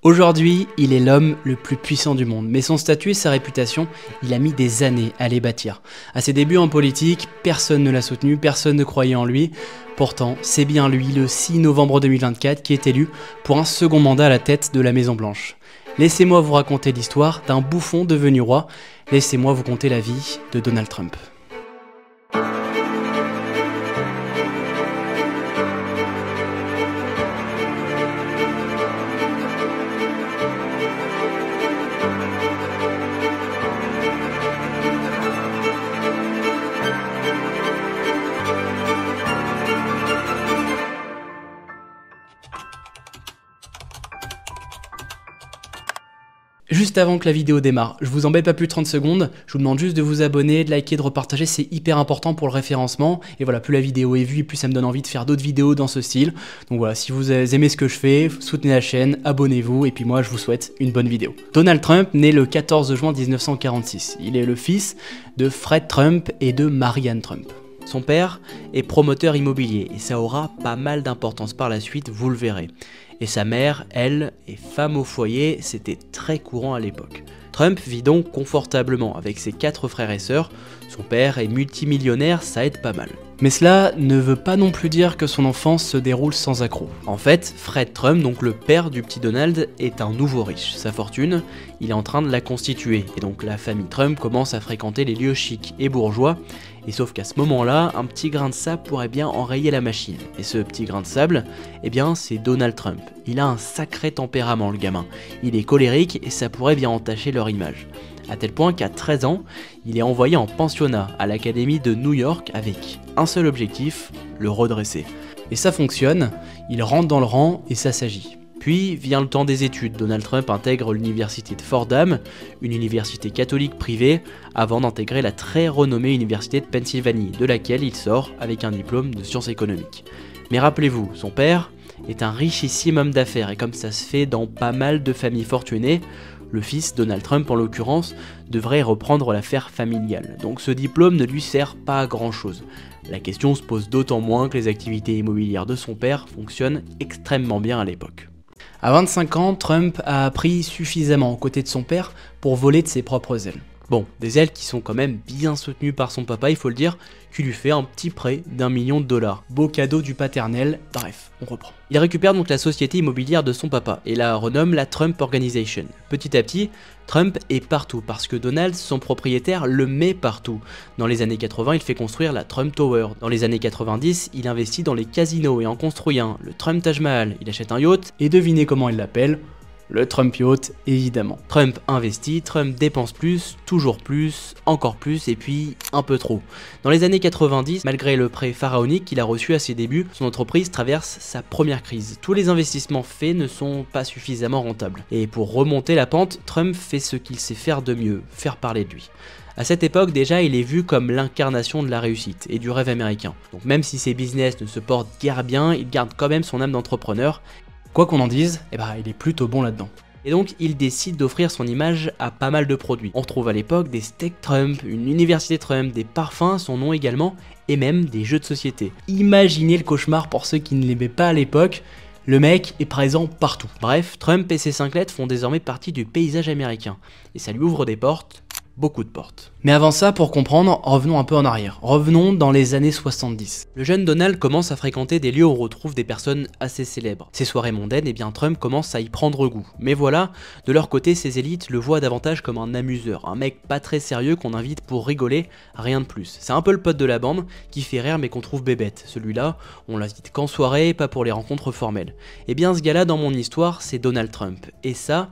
Aujourd'hui, il est l'homme le plus puissant du monde, mais son statut et sa réputation, il a mis des années à les bâtir. À ses débuts en politique, personne ne l'a soutenu, personne ne croyait en lui. Pourtant, c'est bien lui, le 6 novembre 2024, qui est élu pour un second mandat à la tête de la Maison Blanche. Laissez-moi vous raconter l'histoire d'un bouffon devenu roi. Laissez-moi vous conter la vie de Donald Trump. Juste avant que la vidéo démarre, je vous embête pas plus de 30 secondes, je vous demande juste de vous abonner, de liker, de repartager, c'est hyper important pour le référencement. Et voilà, plus la vidéo est vue, plus ça me donne envie de faire d'autres vidéos dans ce style. Donc voilà, si vous aimez ce que je fais, soutenez la chaîne, abonnez-vous, et puis moi je vous souhaite une bonne vidéo. Donald Trump naît le 14 juin 1946. Il est le fils de Fred Trump et de Marianne Trump. Son père est promoteur immobilier et ça aura pas mal d'importance par la suite, vous le verrez. Et sa mère, elle, est femme au foyer, c'était très courant à l'époque. Trump vit donc confortablement avec ses 4 frères et sœurs. Son père est multimillionnaire, ça aide pas mal. Mais cela ne veut pas non plus dire que son enfance se déroule sans accroc. En fait, Fred Trump, donc le père du petit Donald, est un nouveau riche. Sa fortune, il est en train de la constituer. Et donc la famille Trump commence à fréquenter les lieux chics et bourgeois. Et sauf qu'à ce moment-là, un petit grain de sable pourrait bien enrayer la machine. Et ce petit grain de sable, eh bien c'est Donald Trump. Il a un sacré tempérament le gamin. Il est colérique et ça pourrait bien entacher leur image. À tel point qu'à 13 ans, il est envoyé en pensionnat à l'Académie de New York avec un seul objectif, le redresser. Et ça fonctionne, il rentre dans le rang et ça s'agit. Puis vient le temps des études, Donald Trump intègre l'université de Fordham, une université catholique privée, avant d'intégrer la très renommée université de Pennsylvanie, de laquelle il sort avec un diplôme de sciences économiques. Mais rappelez-vous, son père est un richissime homme d'affaires, et comme ça se fait dans pas mal de familles fortunées, le fils, Donald Trump en l'occurrence, devrait reprendre l'affaire familiale. Donc ce diplôme ne lui sert pas à grand chose. La question se pose d'autant moins que les activités immobilières de son père fonctionnent extrêmement bien à l'époque. À 25 ans, Trump a appris suffisamment aux côtés de son père pour voler de ses propres ailes. Bon, des ailes qui sont quand même bien soutenues par son papa, il faut le dire, qui lui fait un petit prêt d'1 million de dollars. Beau cadeau du paternel, bref, on reprend. Il récupère donc la société immobilière de son papa et la renomme la Trump Organization. Petit à petit, Trump est partout parce que Donald, son propriétaire, le met partout. Dans les années 80, il fait construire la Trump Tower. Dans les années 90, il investit dans les casinos et en construit un, le Trump Taj Mahal. Il achète un yacht et devinez comment il l'appelle ? Le Trump Yacht, évidemment. Trump investit, Trump dépense plus, toujours plus, encore plus, et puis un peu trop. Dans les années 90, malgré le prêt pharaonique qu'il a reçu à ses débuts, son entreprise traverse sa première crise. Tous les investissements faits ne sont pas suffisamment rentables. Et pour remonter la pente, Trump fait ce qu'il sait faire de mieux, faire parler de lui. À cette époque déjà, il est vu comme l'incarnation de la réussite et du rêve américain. Donc même si ses business ne se portent guère bien, il garde quand même son âme d'entrepreneur. Quoi qu'on en dise, il est plutôt bon là-dedans. Et donc il décide d'offrir son image à pas mal de produits. On retrouve à l'époque des steaks Trump, une université Trump, des parfums, son nom également, et même des jeux de société. Imaginez le cauchemar pour ceux qui ne l'aimaient pas à l'époque, le mec est présent partout. Bref, Trump et ses 5 lettres font désormais partie du paysage américain, et ça lui ouvre des portes. Beaucoup de portes. Mais avant ça, pour comprendre, revenons un peu en arrière. Revenons dans les années 70. Le jeune Donald commence à fréquenter des lieux où on retrouve des personnes assez célèbres. Ces soirées mondaines, Trump commence à y prendre goût. Mais voilà, de leur côté, ces élites le voient davantage comme un amuseur, un mec pas très sérieux qu'on invite pour rigoler, rien de plus. C'est un peu le pote de la bande qui fait rire mais qu'on trouve bébête. Celui-là, on l'invite qu'en soirée, pas pour les rencontres formelles. Ce gars-là dans mon histoire, c'est Donald Trump. Et ça,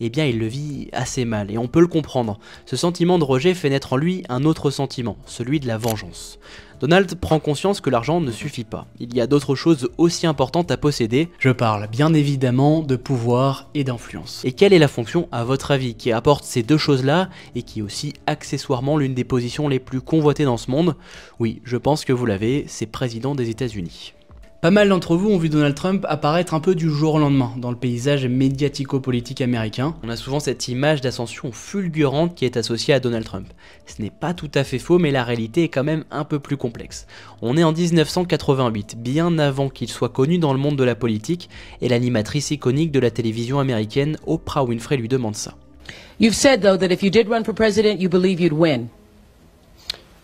il le vit assez mal, et on peut le comprendre. Ce sentiment de rejet fait naître en lui un autre sentiment, celui de la vengeance. Donald prend conscience que l'argent ne suffit pas. Il y a d'autres choses aussi importantes à posséder. Je parle bien évidemment de pouvoir et d'influence. Et quelle est la fonction, à votre avis, qui apporte ces deux choses-là, et qui est aussi accessoirement l'une des positions les plus convoitées dans ce monde? Oui, je pense que vous l'avez, c'est président des États-Unis. Pas mal d'entre vous ont vu Donald Trump apparaître un peu du jour au lendemain dans le paysage médiatico-politique américain. On a souvent cette image d'ascension fulgurante qui est associée à Donald Trump. Ce n'est pas tout à fait faux, mais la réalité est quand même un peu plus complexe. On est en 1988, bien avant qu'il soit connu dans le monde de la politique, et l'animatrice iconique de la télévision américaine, Oprah Winfrey, lui demande ça. You've said, though, that if you did run for president, you believe you'd win.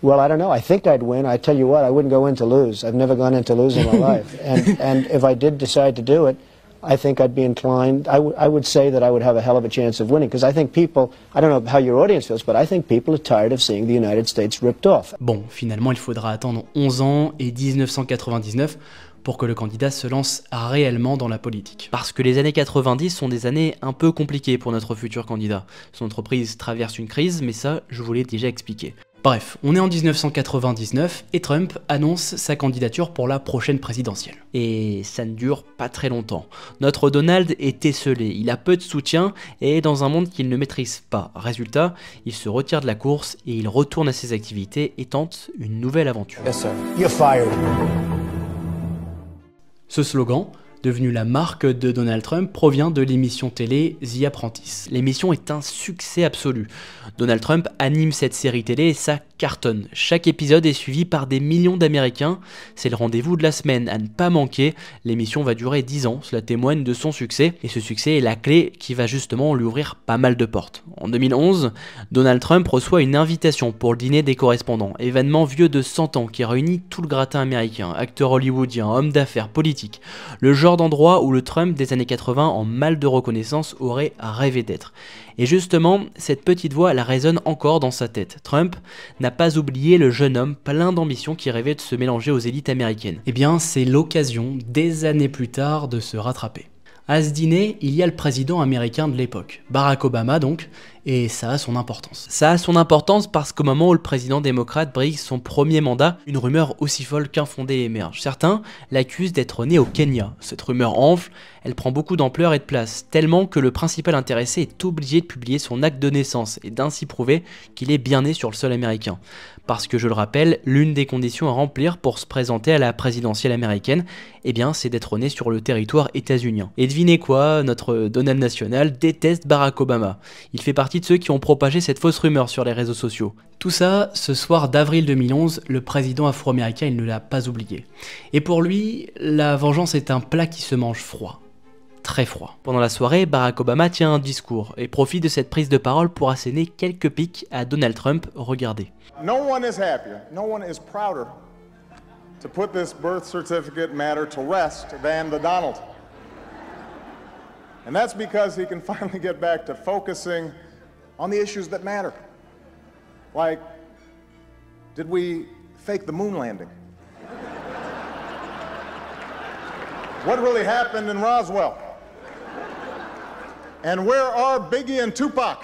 Well, I don't know. I think I'd win. I tell you what, I wouldn't go in to lose. I've never gone in to lose in my life. And if I did decide to do it, I think I'd be inclined, I would say that I would have a hell of a chance of winning. Because I think people, I don't know how your audience feels, but I think people are tired of seeing the United States ripped off. Bon, finalement, il faudra attendre 11 ans et 1999 pour que le candidat se lance réellement dans la politique. Parce que les années 90 sont des années un peu compliquées pour notre futur candidat. Son entreprise traverse une crise, mais ça, je vous l'ai déjà expliqué. Bref, on est en 1999 et Trump annonce sa candidature pour la prochaine présidentielle. Et ça ne dure pas très longtemps. Notre Donald est esseulé, il a peu de soutien et est dans un monde qu'il ne maîtrise pas. Résultat, il se retire de la course et il retourne à ses activités et tente une nouvelle aventure. Yes, sir. You're fired. Ce slogan, devenu la marque de Donald Trump, provient de l'émission télé The Apprentice. L'émission est un succès absolu. Donald Trump anime cette série télé et ça cartonne. Chaque épisode est suivi par des millions d'Américains. C'est le rendez-vous de la semaine à ne pas manquer. L'émission va durer 10 ans, cela témoigne de son succès. Et ce succès est la clé qui va justement lui ouvrir pas mal de portes. En 2011, Donald Trump reçoit une invitation pour le dîner des correspondants. Événement vieux de 100 ans qui réunit tout le gratin américain. Acteurs hollywoodiens, hommes d'affaires, politiques. Le genre d'endroit où le Trump des années 80 en mal de reconnaissance aurait rêvé d'être. Et justement, cette petite voix la résonne encore dans sa tête. Trump n'a pas oublié le jeune homme plein d'ambition qui rêvait de se mélanger aux élites américaines. Eh bien, c'est l'occasion, des années plus tard, de se rattraper. À ce dîner, il y a le président américain de l'époque, Barack Obama donc, et ça a son importance. Ça a son importance parce qu'au moment où le président démocrate brigue son premier mandat, une rumeur aussi folle qu'infondée émerge. Certains l'accusent d'être né au Kenya. Cette rumeur enfle, elle prend beaucoup d'ampleur et de place, tellement que le principal intéressé est obligé de publier son acte de naissance et d'ainsi prouver qu'il est bien né sur le sol américain. Parce que, je le rappelle, l'une des conditions à remplir pour se présenter à la présidentielle américaine, eh bien, c'est d'être né sur le territoire états-unien. Et devinez quoi, notre Donald national déteste Barack Obama. Il fait partie de ceux qui ont propagé cette fausse rumeur sur les réseaux sociaux. Tout ça, ce soir d'avril 2011, le président afro-américain, il ne l'a pas oublié. Et pour lui, la vengeance est un plat qui se mange froid. Très froid. Pendant la soirée, Barack Obama tient un discours et profite de cette prise de parole pour asséner quelques pics à Donald Trump. Regardez. No one is happier, no one is prouder to put this birth certificate matter to rest than the Donald. And that's because he can finally get back to focusing on the issues that matter. Like, did we fake the moon landing? What really happened in Roswell? And where are Biggie and Tupac?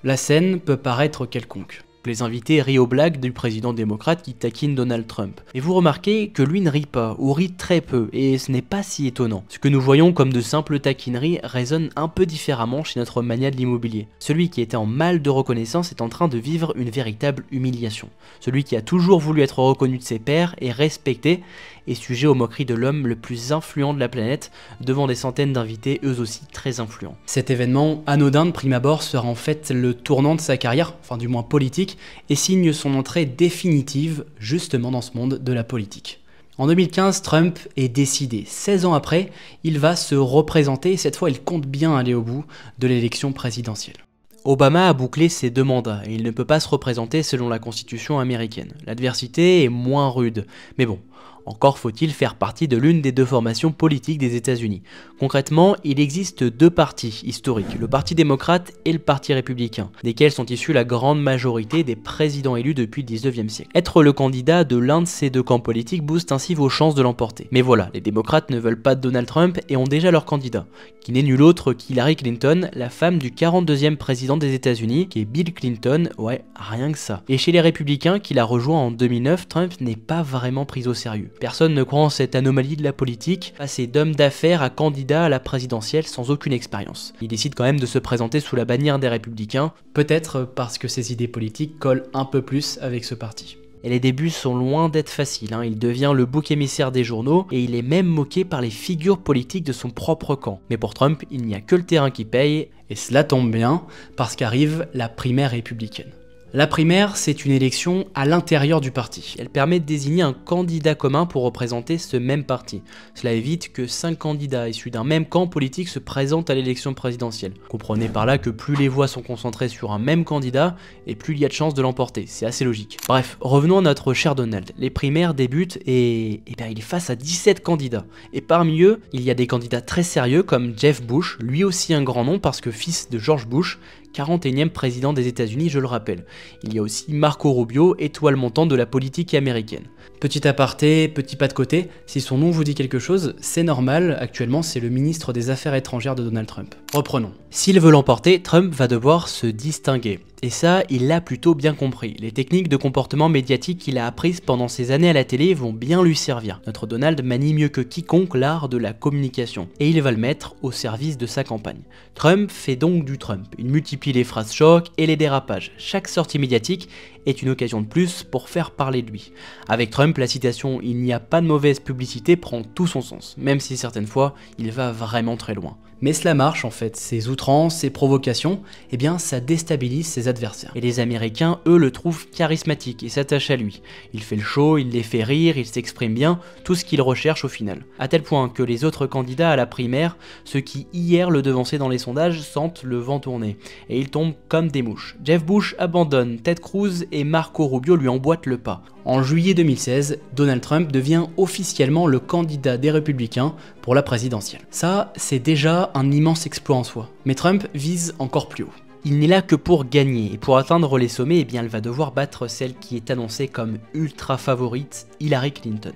La scène peut paraître quelconque. Les invités rient aux blagues du président démocrate qui taquine Donald Trump. Et vous remarquez que lui ne rit pas, ou rit très peu, et ce n'est pas si étonnant. Ce que nous voyons comme de simples taquineries résonne un peu différemment chez notre mania de l'immobilier. Celui qui était en mal de reconnaissance est en train de vivre une véritable humiliation. Celui qui a toujours voulu être reconnu de ses pairs et respecté est sujet aux moqueries de l'homme le plus influent de la planète devant des centaines d'invités eux aussi très influents. Cet événement anodin de prime abord sera en fait le tournant de sa carrière, enfin du moins politique, et signe son entrée définitive justement dans ce monde de la politique. En 2015, Trump est décidé. 16 ans après, il va se représenter et cette fois il compte bien aller au bout de l'élection présidentielle. Obama a bouclé ses 2 mandats et il ne peut pas se représenter selon la constitution américaine. L'adversité est moins rude, mais bon, encore faut-il faire partie de l'une des 2 formations politiques des États-Unis. Concrètement, il existe 2 partis historiques, le Parti démocrate et le Parti républicain, desquels sont issus la grande majorité des présidents élus depuis le 19e siècle. Être le candidat de l'un de ces 2 camps politiques booste ainsi vos chances de l'emporter. Mais voilà, les démocrates ne veulent pas de Donald Trump et ont déjà leur candidat, qui n'est nul autre qu'Hillary Clinton, la femme du 42e président des États-Unis, qui est Bill Clinton, ouais, rien que ça. Et chez les républicains, qui l'a rejoint en 2009, Trump n'est pas vraiment pris au sérieux. Personne ne croit en cette anomalie de la politique, passé d'homme d'affaires à candidat à la présidentielle sans aucune expérience. Il décide quand même de se présenter sous la bannière des républicains, peut-être parce que ses idées politiques collent un peu plus avec ce parti. Et les débuts sont loin d'être faciles, il devient le bouc émissaire des journaux et il est même moqué par les figures politiques de son propre camp. Mais pour Trump, il n'y a que le terrain qui paye, et cela tombe bien, parce qu'arrive la primaire républicaine. La primaire, c'est une élection à l'intérieur du parti. Elle permet de désigner un candidat commun pour représenter ce même parti. Cela évite que 5 candidats issus d'un même camp politique se présentent à l'élection présidentielle. Comprenez par là que plus les voix sont concentrées sur un même candidat, et plus il y a de chances de l'emporter. C'est assez logique. Bref, revenons à notre cher Donald. Les primaires débutent et il est face à 17 candidats. Et parmi eux, il y a des candidats très sérieux comme Jeb Bush, lui aussi un grand nom parce que fils de George Bush, 41e président des États-Unis, je le rappelle. Il y a aussi Marco Rubio, étoile montante de la politique américaine. Petit aparté, petit pas de côté, si son nom vous dit quelque chose, c'est normal, actuellement c'est le ministre des Affaires étrangères de Donald Trump. Reprenons. S'il veut l'emporter, Trump va devoir se distinguer. Et ça, il l'a plutôt bien compris. Les techniques de comportement médiatique qu'il a apprises pendant ses années à la télé vont bien lui servir. Notre Donald manie mieux que quiconque l'art de la communication. Et il va le mettre au service de sa campagne. Trump fait donc du Trump. Il multiplie les phrases chocs et les dérapages. Chaque sortie médiatique est une occasion de plus pour faire parler de lui. Avec Trump, la citation « il n'y a pas de mauvaise publicité » prend tout son sens, même si certaines fois, il va vraiment très loin. Mais cela marche en fait, ces outrances, ces provocations, eh bien ça déstabilise ses adversaires. Et les Américains, eux, le trouvent charismatique et s'attachent à lui. Il fait le show, il les fait rire, il s'exprime bien, tout ce qu'ils recherchent au final. À tel point que les autres candidats à la primaire, ceux qui hier le devançaient dans les sondages, sentent le vent tourner. Et ils tombent comme des mouches. Jeb Bush abandonne, Ted Cruz et Marco Rubio lui emboîtent le pas. En juillet 2016, Donald Trump devient officiellement le candidat des républicains pour la présidentielle. Ça, c'est déjà un immense exploit en soi. Mais Trump vise encore plus haut. Il n'est là que pour gagner, et pour atteindre les sommets, eh bien, il va devoir battre celle qui est annoncée comme ultra favorite, Hillary Clinton.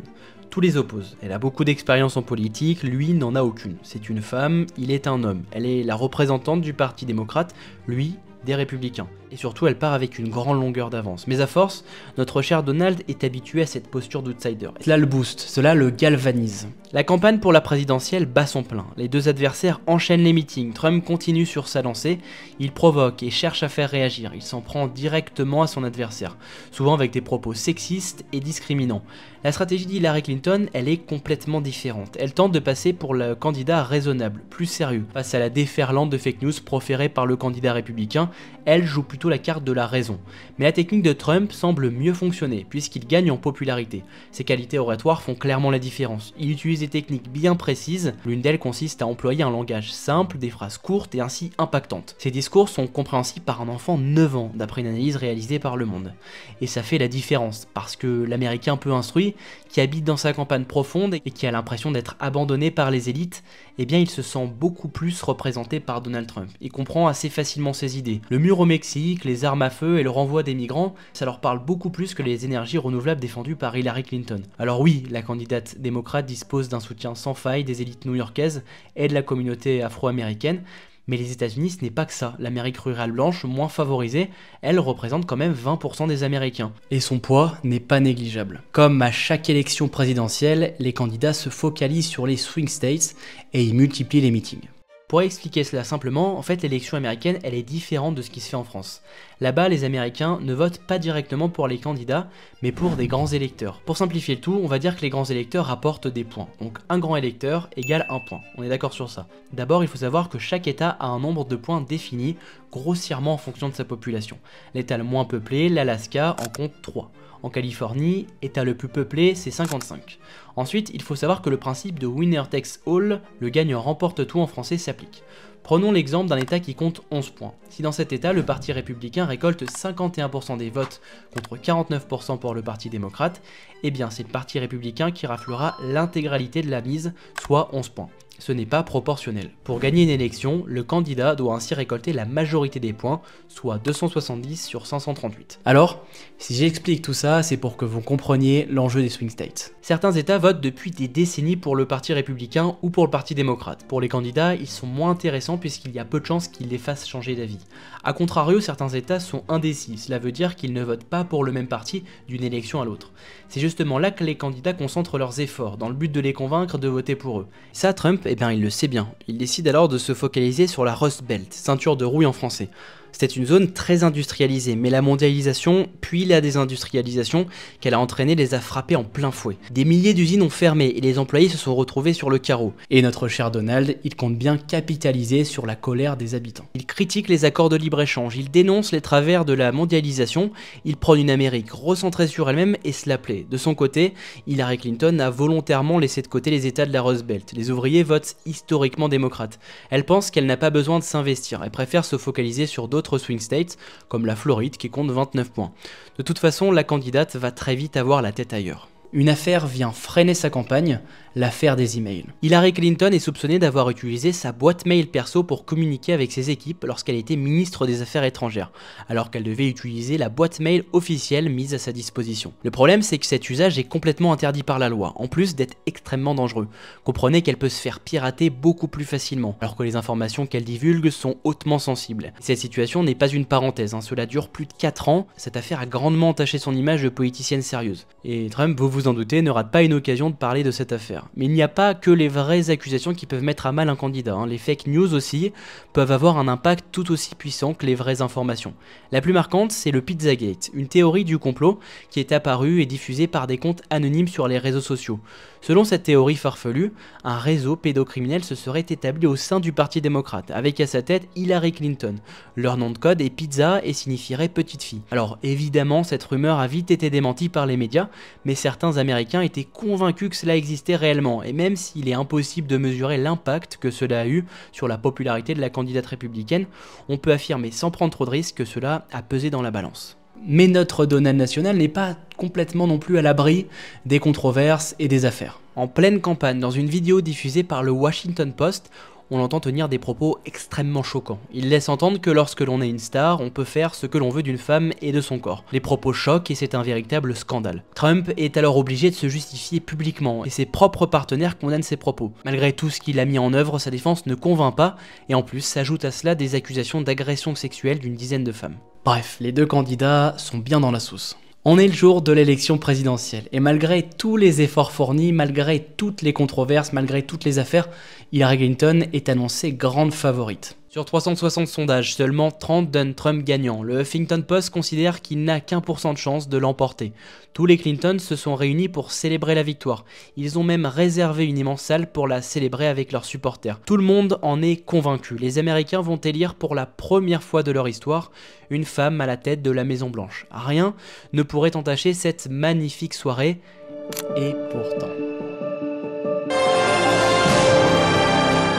Tout les oppose. Elle a beaucoup d'expérience en politique, lui n'en a aucune. C'est une femme, il est un homme. Elle est la représentante du Parti démocrate, lui des républicains. Et surtout, elle part avec une grande longueur d'avance. Mais à force, notre cher Donald est habitué à cette posture d'outsider. Cela le booste, cela le galvanise. La campagne pour la présidentielle bat son plein. Les deux adversaires enchaînent les meetings. Trump continue sur sa lancée. Il provoque et cherche à faire réagir. Il s'en prend directement à son adversaire, souvent avec des propos sexistes et discriminants. La stratégie d'Hillary Clinton, elle est complètement différente. Elle tente de passer pour le candidat raisonnable, plus sérieux. Face à la déferlante de fake news proférée par le candidat républicain, elle joue plutôt la carte de la raison. Mais la technique de Trump semble mieux fonctionner, puisqu'il gagne en popularité. Ses qualités oratoires font clairement la différence. Il utilise des techniques bien précises, l'une d'elles consiste à employer un langage simple, des phrases courtes et ainsi impactantes. Ses discours sont compréhensibles par un enfant de 9 ans, d'après une analyse réalisée par Le Monde. Et ça fait la différence, parce que l'Américain peu instruit, qui habite dans sa campagne profonde et qui a l'impression d'être abandonné par les élites, eh bien il se sent beaucoup plus représenté par Donald Trump. Il comprend assez facilement ses idées. Le mur au Mexique, les armes à feu et le renvoi des migrants, ça leur parle beaucoup plus que les énergies renouvelables défendues par Hillary Clinton. Alors oui, la candidate démocrate dispose d'un soutien sans faille des élites new-yorkaises et de la communauté afro-américaine, mais les États-Unis, ce n'est pas que ça. L'Amérique rurale blanche, moins favorisée, elle représente quand même 20% des Américains. Et son poids n'est pas négligeable. Comme à chaque élection présidentielle, les candidats se focalisent sur les swing states et y multiplient les meetings. Pour expliquer cela simplement, en fait l'élection américaine elle est différente de ce qui se fait en France. Là-bas les Américains ne votent pas directement pour les candidats, mais pour des grands électeurs. Pour simplifier le tout, on va dire que les grands électeurs rapportent des points. Donc un grand électeur égale un point, on est d'accord sur ça. D'abord il faut savoir que chaque état a un nombre de points défini, grossièrement en fonction de sa population. L'état le moins peuplé, l'Alaska, en compte 3. En Californie, état le plus peuplé, c'est 55. Ensuite, il faut savoir que le principe de winner takes all, le gagnant remporte tout en français, s'applique. Prenons l'exemple d'un état qui compte 11 points. Si dans cet état, le parti républicain récolte 51% des votes contre 49% pour le parti démocrate, eh bien c'est le parti républicain qui raflera l'intégralité de la mise, soit 11 points. Ce n'est pas proportionnel. Pour gagner une élection, le candidat doit ainsi récolter la majorité des points, soit 270 sur 538. Alors, si j'explique tout ça, c'est pour que vous compreniez l'enjeu des swing states. Certains États votent depuis des décennies pour le parti républicain ou pour le parti démocrate. Pour les candidats, ils sont moins intéressants puisqu'il y a peu de chances qu'ils les fassent changer d'avis. A contrario, certains États sont indécis, cela veut dire qu'ils ne votent pas pour le même parti d'une élection à l'autre. C'est justement là que les candidats concentrent leurs efforts, dans le but de les convaincre de voter pour eux. Ça, Trump, eh bien, il le sait bien. Il décide alors de se focaliser sur la Rust Belt, ceinture de rouille en français. C'était une zone très industrialisée, mais la mondialisation, puis la désindustrialisation qu'elle a entraîné les a frappés en plein fouet. Des milliers d'usines ont fermé et les employés se sont retrouvés sur le carreau. Et notre cher Donald, il compte bien capitaliser sur la colère des habitants. Il critique les accords de libre-échange, il dénonce les travers de la mondialisation, il prône une Amérique recentrée sur elle-même et se la plaît. De son côté, Hillary Clinton a volontairement laissé de côté les États de la Rust Belt. Les ouvriers votent historiquement démocrates. Elle pense qu'elle n'a pas besoin de s'investir, elle préfère se focaliser sur d'autres swing states, comme la Floride qui compte 29 points. De toute façon, la candidate va très vite avoir la tête ailleurs. Une affaire vient freiner sa campagne, l'affaire des emails. Hillary Clinton est soupçonnée d'avoir utilisé sa boîte mail perso pour communiquer avec ses équipes lorsqu'elle était ministre des Affaires étrangères, alors qu'elle devait utiliser la boîte mail officielle mise à sa disposition. Le problème, c'est que cet usage est complètement interdit par la loi, en plus d'être extrêmement dangereux. Comprenez qu'elle peut se faire pirater beaucoup plus facilement, alors que les informations qu'elle divulgue sont hautement sensibles. Cette situation n'est pas une parenthèse, cela dure plus de 4 ans, cette affaire a grandement entaché son image de politicienne sérieuse. Et Trump, vous vous en doutez, ne rate pas une occasion de parler de cette affaire. Mais il n'y a pas que les vraies accusations qui peuvent mettre à mal un candidat, les fake news aussi peuvent avoir un impact tout aussi puissant que les vraies informations. La plus marquante, c'est le Pizzagate, une théorie du complot qui est apparue et diffusée par des comptes anonymes sur les réseaux sociaux. Selon cette théorie farfelue, un réseau pédocriminel se serait établi au sein du Parti démocrate, avec à sa tête Hillary Clinton. Leur nom de code est Pizza et signifierait petite fille. Alors évidemment, cette rumeur a vite été démentie par les médias, mais certains Américains étaient convaincus que cela existait réellement, et même s'il est impossible de mesurer l'impact que cela a eu sur la popularité de la candidate républicaine, on peut affirmer sans prendre trop de risques que cela a pesé dans la balance. Mais notre Donald national n'est pas complètement non plus à l'abri des controverses et des affaires. En pleine campagne, dans une vidéo diffusée par le Washington Post, on l'entend tenir des propos extrêmement choquants. Il laisse entendre que lorsque l'on est une star, on peut faire ce que l'on veut d'une femme et de son corps. Les propos choquent et c'est un véritable scandale. Trump est alors obligé de se justifier publiquement et ses propres partenaires condamnent ses propos. Malgré tout ce qu'il a mis en œuvre, sa défense ne convainc pas et en plus s'ajoute à cela des accusations d'agression sexuelle d'une dizaine de femmes. Bref, les deux candidats sont bien dans la sauce. On est le jour de l'élection présidentielle, et malgré tous les efforts fournis, malgré toutes les controverses, malgré toutes les affaires, Hillary Clinton est annoncée grande favorite. Sur 360 sondages, seulement 30 donnent Trump gagnant. Le Huffington Post considère qu'il n'a qu'1% de chance de l'emporter. Tous les Clinton se sont réunis pour célébrer la victoire. Ils ont même réservé une immense salle pour la célébrer avec leurs supporters. Tout le monde en est convaincu. Les Américains vont élire pour la première fois de leur histoire une femme à la tête de la Maison Blanche. Rien ne pourrait entacher cette magnifique soirée. Et pourtant...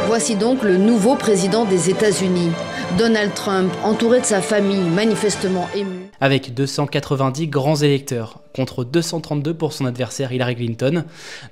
Voici donc le nouveau président des États-Unis, Donald Trump, entouré de sa famille, manifestement ému. Avec 290 grands électeurs, contre 232 pour son adversaire Hillary Clinton,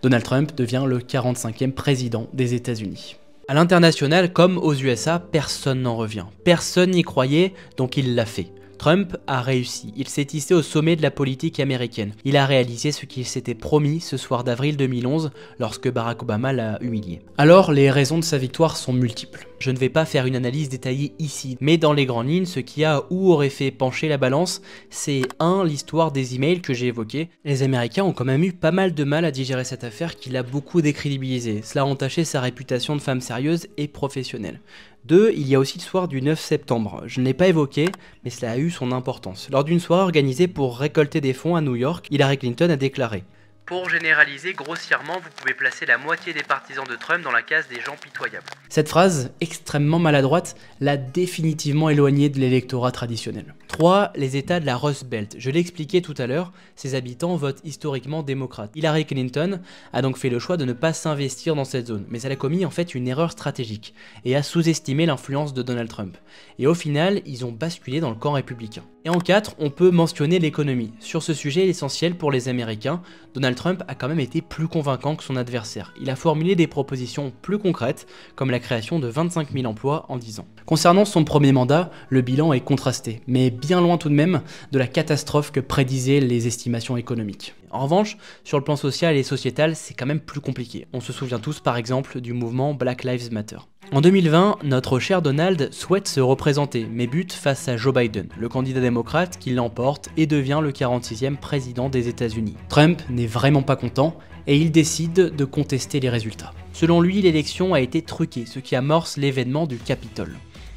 Donald Trump devient le 45e président des États-Unis. À l'international, comme aux USA, personne n'en revient. Personne n'y croyait, donc il l'a fait. Trump a réussi, il s'est hissé au sommet de la politique américaine. Il a réalisé ce qu'il s'était promis ce soir d'avril 2011 lorsque Barack Obama l'a humilié. Alors, les raisons de sa victoire sont multiples. Je ne vais pas faire une analyse détaillée ici, mais dans les grandes lignes, ce qui a ou aurait fait pencher la balance, c'est 1. L'histoire des emails que j'ai évoquée. Les Américains ont quand même eu pas mal de mal à digérer cette affaire qui l'a beaucoup décrédibilisé. Cela a entaché sa réputation de femme sérieuse et professionnelle. 2. Il y a aussi le soir du 9 septembre. Je ne l'ai pas évoqué, mais cela a eu son importance. Lors d'une soirée organisée pour récolter des fonds à New York, Hillary Clinton a déclaré: pour généraliser grossièrement, vous pouvez placer la moitié des partisans de Trump dans la case des gens pitoyables. Cette phrase, extrêmement maladroite, l'a définitivement éloigné de l'électorat traditionnel. 3. Les États de la Rust Belt. Je l'ai expliqué tout à l'heure, ses habitants votent historiquement démocrates. Hillary Clinton a donc fait le choix de ne pas s'investir dans cette zone, mais elle a commis en fait une erreur stratégique et a sous-estimé l'influence de Donald Trump. Et au final, ils ont basculé dans le camp républicain. Et en 4, on peut mentionner l'économie. Sur ce sujet essentiel pour les Américains, Donald Trump a quand même été plus convaincant que son adversaire. Il a formulé des propositions plus concrètes, comme la création de 25 000 emplois en 10 ans. Concernant son premier mandat, le bilan est contrasté, mais bien loin tout de même de la catastrophe que prédisaient les estimations économiques. En revanche, sur le plan social et sociétal, c'est quand même plus compliqué. On se souvient tous par exemple du mouvement Black Lives Matter. En 2020, notre cher Donald souhaite se représenter, mais bute face à Joe Biden, le candidat démocrate qui l'emporte et devient le 46e président des États-Unis. Trump n'est vraiment pas content et il décide de contester les résultats. Selon lui, l'élection a été truquée, ce qui amorce l'événement du Capitole.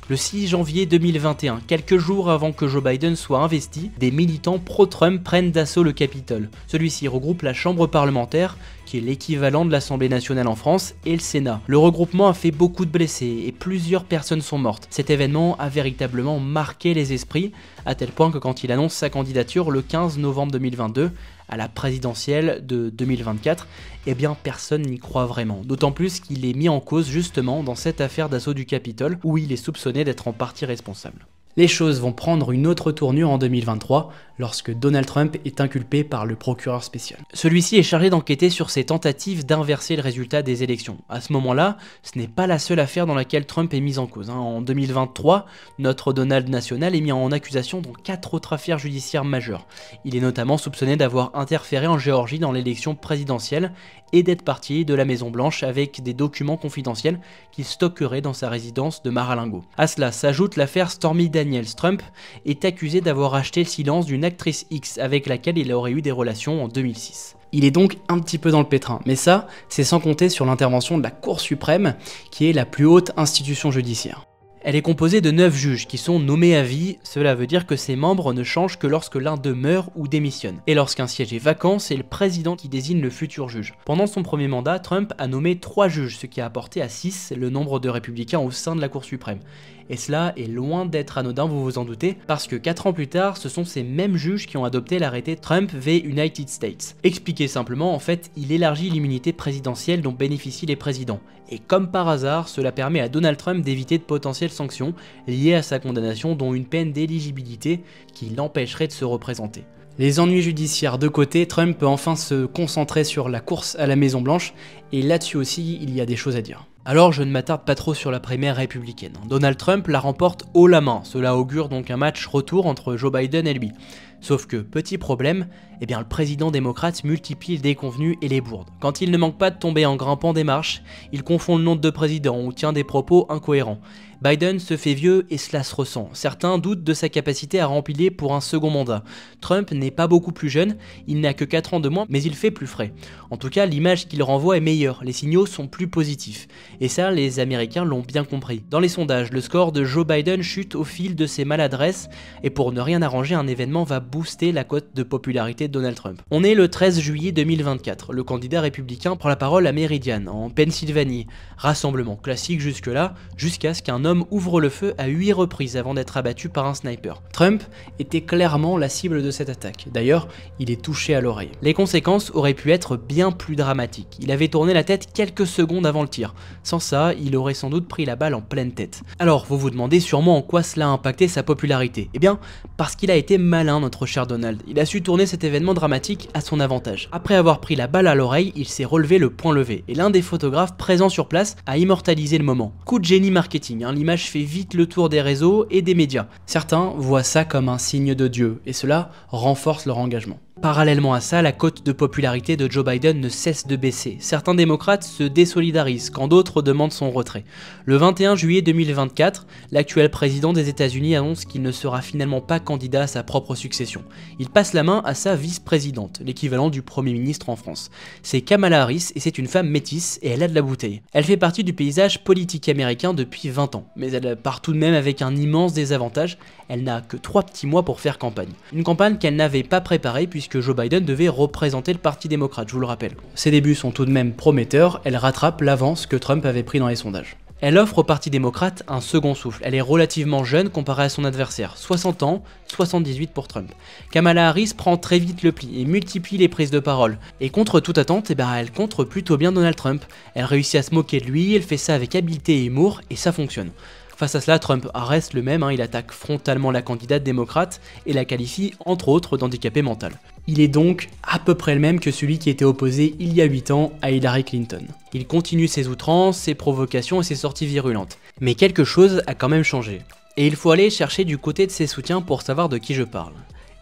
Le 6 janvier 2021, quelques jours avant que Joe Biden soit investi, des militants pro-Trump prennent d'assaut le Capitole. Celui-ci regroupe la Chambre parlementaire, qui est l'équivalent de l'Assemblée nationale en France, et le Sénat. Le regroupement a fait beaucoup de blessés et plusieurs personnes sont mortes. Cet événement a véritablement marqué les esprits, à tel point que quand il annonce sa candidature le 15 novembre 2022, à la présidentielle de 2024, eh bien personne n'y croit vraiment. D'autant plus qu'il est mis en cause justement dans cette affaire d'assaut du Capitole, où il est soupçonné d'être en partie responsable. Les choses vont prendre une autre tournure en 2023 lorsque Donald Trump est inculpé par le procureur spécial. Celui-ci est chargé d'enquêter sur ses tentatives d'inverser le résultat des élections. À ce moment-là, ce n'est pas la seule affaire dans laquelle Trump est mis en cause. En 2023, notre Donald national est mis en accusation dans 4 autres affaires judiciaires majeures. Il est notamment soupçonné d'avoir interféré en Géorgie dans l'élection présidentielle et d'être parti de la Maison-Blanche avec des documents confidentiels qu'il stockerait dans sa résidence de Mar-a-Lago. À cela s'ajoute l'affaire Stormy Daniels. Trump est accusé d'avoir acheté le silence d'une actrice X avec laquelle il aurait eu des relations en 2006. Il est donc un petit peu dans le pétrin, mais ça, c'est sans compter sur l'intervention de la Cour suprême, qui est la plus haute institution judiciaire. Elle est composée de 9 juges qui sont nommés à vie, cela veut dire que ses membres ne changent que lorsque l'un d'eux meurt ou démissionne. Et lorsqu'un siège est vacant, c'est le président qui désigne le futur juge. Pendant son premier mandat, Trump a nommé 3 juges, ce qui a porté à 6 le nombre de républicains au sein de la Cour suprême. Et cela est loin d'être anodin, vous vous en doutez, parce que 4 ans plus tard, ce sont ces mêmes juges qui ont adopté l'arrêté Trump v United States. Expliqué simplement, en fait, il élargit l'immunité présidentielle dont bénéficient les présidents. Et comme par hasard, cela permet à Donald Trump d'éviter de potentielles sanctions liées à sa condamnation, dont une peine d'éligibilité qui l'empêcherait de se représenter. Les ennuis judiciaires de côté, Trump peut enfin se concentrer sur la course à la Maison-Blanche, et là-dessus aussi, il y a des choses à dire. Alors je ne m'attarde pas trop sur la primaire républicaine. Donald Trump la remporte haut la main, cela augure donc un match retour entre Joe Biden et lui. Sauf que, petit problème, eh bien le président démocrate multiplie les déconvenus et les bourdes. Quand il ne manque pas de tomber en grimpant des marches, il confond le nom de deux présidents ou tient des propos incohérents. Biden se fait vieux et cela se ressent. Certains doutent de sa capacité à remplir pour un second mandat. Trump n'est pas beaucoup plus jeune, il n'a que 4 ans de moins, mais il fait plus frais. En tout cas, l'image qu'il renvoie est meilleure, les signaux sont plus positifs. Et ça, les Américains l'ont bien compris. Dans les sondages, le score de Joe Biden chute au fil de ses maladresses, et pour ne rien arranger, un événement va booster la cote de popularité de Donald Trump. On est le 13 juillet 2024, le candidat républicain prend la parole à Meridian, en Pennsylvanie. Rassemblement classique jusque-là, jusqu'à ce qu'un homme ouvre le feu à 8 reprises avant d'être abattu par un sniper. Trump était clairement la cible de cette attaque. D'ailleurs, il est touché à l'oreille. Les conséquences auraient pu être bien plus dramatiques. Il avait tourné la tête quelques secondes avant le tir. Sans ça, il aurait sans doute pris la balle en pleine tête. Alors, vous vous demandez sûrement en quoi cela a impacté sa popularité. Eh bien, parce qu'il a été malin, notre cher Donald. Il a su tourner cet événement dramatique à son avantage. Après avoir pris la balle à l'oreille, il s'est relevé le poing levé. Et l'un des photographes présents sur place a immortalisé le moment. Coup de génie marketing, l'image fait vite le tour des réseaux et des médias. Certains voient ça comme un signe de Dieu, et cela renforce leur engagement. Parallèlement à ça, la cote de popularité de Joe Biden ne cesse de baisser. Certains démocrates se désolidarisent, quand d'autres demandent son retrait. Le 21 juillet 2024, l'actuel président des États-Unis annonce qu'il ne sera finalement pas candidat à sa propre succession. Il passe la main à sa vice-présidente, l'équivalent du Premier ministre en France. C'est Kamala Harris et c'est une femme métisse et elle a de la bouteille. Elle fait partie du paysage politique américain depuis 20 ans, mais elle part tout de même avec un immense désavantage, elle n'a que 3 petits mois pour faire campagne. Une campagne qu'elle n'avait pas préparée puisque Joe Biden devait représenter le Parti démocrate, je vous le rappelle. Ses débuts sont tout de même prometteurs, elle rattrape l'avance que Trump avait pris dans les sondages. Elle offre au Parti démocrate un second souffle. Elle est relativement jeune comparée à son adversaire, 60 ans, 78 pour Trump. Kamala Harris prend très vite le pli et multiplie les prises de parole. Et contre toute attente, elle contre plutôt bien Donald Trump. Elle réussit à se moquer de lui, elle fait ça avec habileté et humour, et ça fonctionne. Face à cela, Trump reste le même, il attaque frontalement la candidate démocrate et la qualifie entre autres d'handicapée mentale. Il est donc à peu près le même que celui qui était opposé il y a 8 ans à Hillary Clinton. Il continue ses outrances, ses provocations et ses sorties virulentes. Mais quelque chose a quand même changé. Et il faut aller chercher du côté de ses soutiens pour savoir de qui je parle.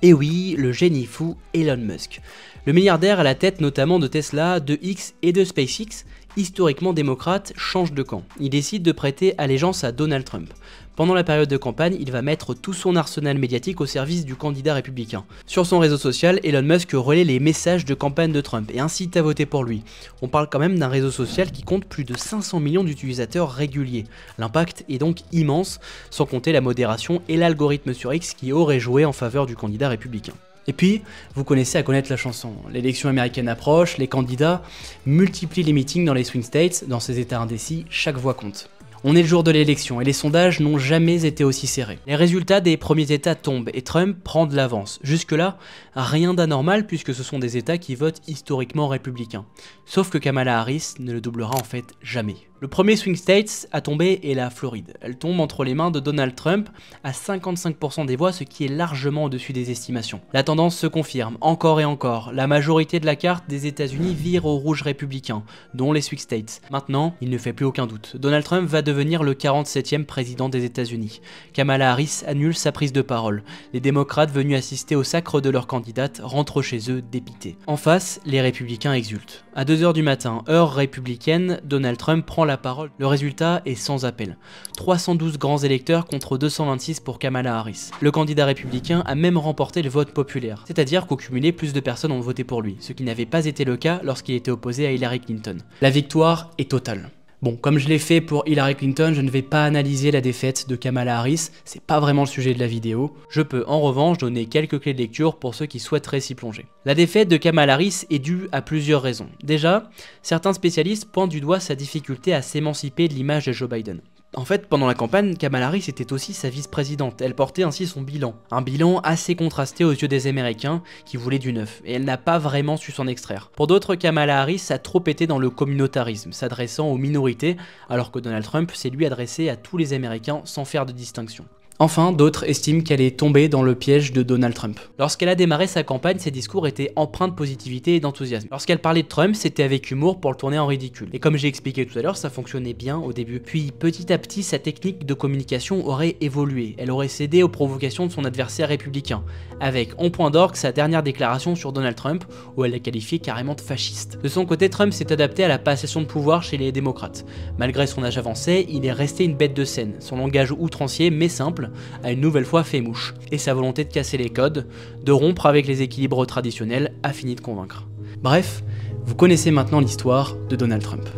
Et oui, le génie fou Elon Musk. Le milliardaire à la tête notamment de Tesla, de X et de SpaceX, historiquement démocrate, change de camp. Il décide de prêter allégeance à Donald Trump. Pendant la période de campagne, il va mettre tout son arsenal médiatique au service du candidat républicain. Sur son réseau social, Elon Musk relaie les messages de campagne de Trump et incite à voter pour lui. On parle quand même d'un réseau social qui compte plus de 500 millions d'utilisateurs réguliers. L'impact est donc immense, sans compter la modération et l'algorithme sur X qui aurait joué en faveur du candidat républicain. Et puis, vous connaissez à connaître la chanson. L'élection américaine approche, les candidats multiplient les meetings dans les swing states, dans ces états indécis, chaque voix compte. On est le jour de l'élection et les sondages n'ont jamais été aussi serrés. Les résultats des premiers états tombent et Trump prend de l'avance. Jusque-là, rien d'anormal puisque ce sont des états qui votent historiquement républicains. Sauf que Kamala Harris ne le doublera en fait jamais. Le premier swing state à tomber est la Floride. Elle tombe entre les mains de Donald Trump à 55% des voix, ce qui est largement au-dessus des estimations. La tendance se confirme encore et encore. La majorité de la carte des États-Unis vire au rouge républicain, dont les swing states. Maintenant, il ne fait plus aucun doute. Donald Trump va devenir le 47e président des États-Unis. Kamala Harris annule sa prise de parole. Les démocrates venus assister au sacre de leur candidate rentrent chez eux dépités. En face, les républicains exultent. À 2h du matin, heure républicaine, Donald Trump prend la parole. Le résultat est sans appel. 312 grands électeurs contre 226 pour Kamala Harris. Le candidat républicain a même remporté le vote populaire, c'est-à-dire qu'au cumulé, plus de personnes ont voté pour lui, ce qui n'avait pas été le cas lorsqu'il était opposé à Hillary Clinton. La victoire est totale. Bon, comme je l'ai fait pour Hillary Clinton, je ne vais pas analyser la défaite de Kamala Harris, c'est pas vraiment le sujet de la vidéo. Je peux en revanche donner quelques clés de lecture pour ceux qui souhaiteraient s'y plonger. La défaite de Kamala Harris est due à plusieurs raisons. Déjà, certains spécialistes pointent du doigt sa difficulté à s'émanciper de l'image de Joe Biden. En fait, pendant la campagne, Kamala Harris était aussi sa vice-présidente, elle portait ainsi son bilan. Un bilan assez contrasté aux yeux des Américains qui voulaient du neuf, et elle n'a pas vraiment su s'en extraire. Pour d'autres, Kamala Harris a trop été dans le communautarisme, s'adressant aux minorités, alors que Donald Trump s'est lui adressé à tous les Américains sans faire de distinction. Enfin, d'autres estiment qu'elle est tombée dans le piège de Donald Trump. Lorsqu'elle a démarré sa campagne, ses discours étaient empreints de positivité et d'enthousiasme. Lorsqu'elle parlait de Trump, c'était avec humour pour le tourner en ridicule. Et comme j'ai expliqué tout à l'heure, ça fonctionnait bien au début. Puis petit à petit, sa technique de communication aurait évolué. Elle aurait cédé aux provocations de son adversaire républicain, avec en point d'orgue sa dernière déclaration sur Donald Trump, où elle l'a qualifié carrément de fasciste. De son côté, Trump s'est adapté à la passation de pouvoir chez les démocrates. Malgré son âge avancé, il est resté une bête de scène. Son langage outrancier mais simple a une nouvelle fois fait mouche, et sa volonté de casser les codes, de rompre avec les équilibres traditionnels a fini de convaincre. Bref, vous connaissez maintenant l'histoire de Donald Trump.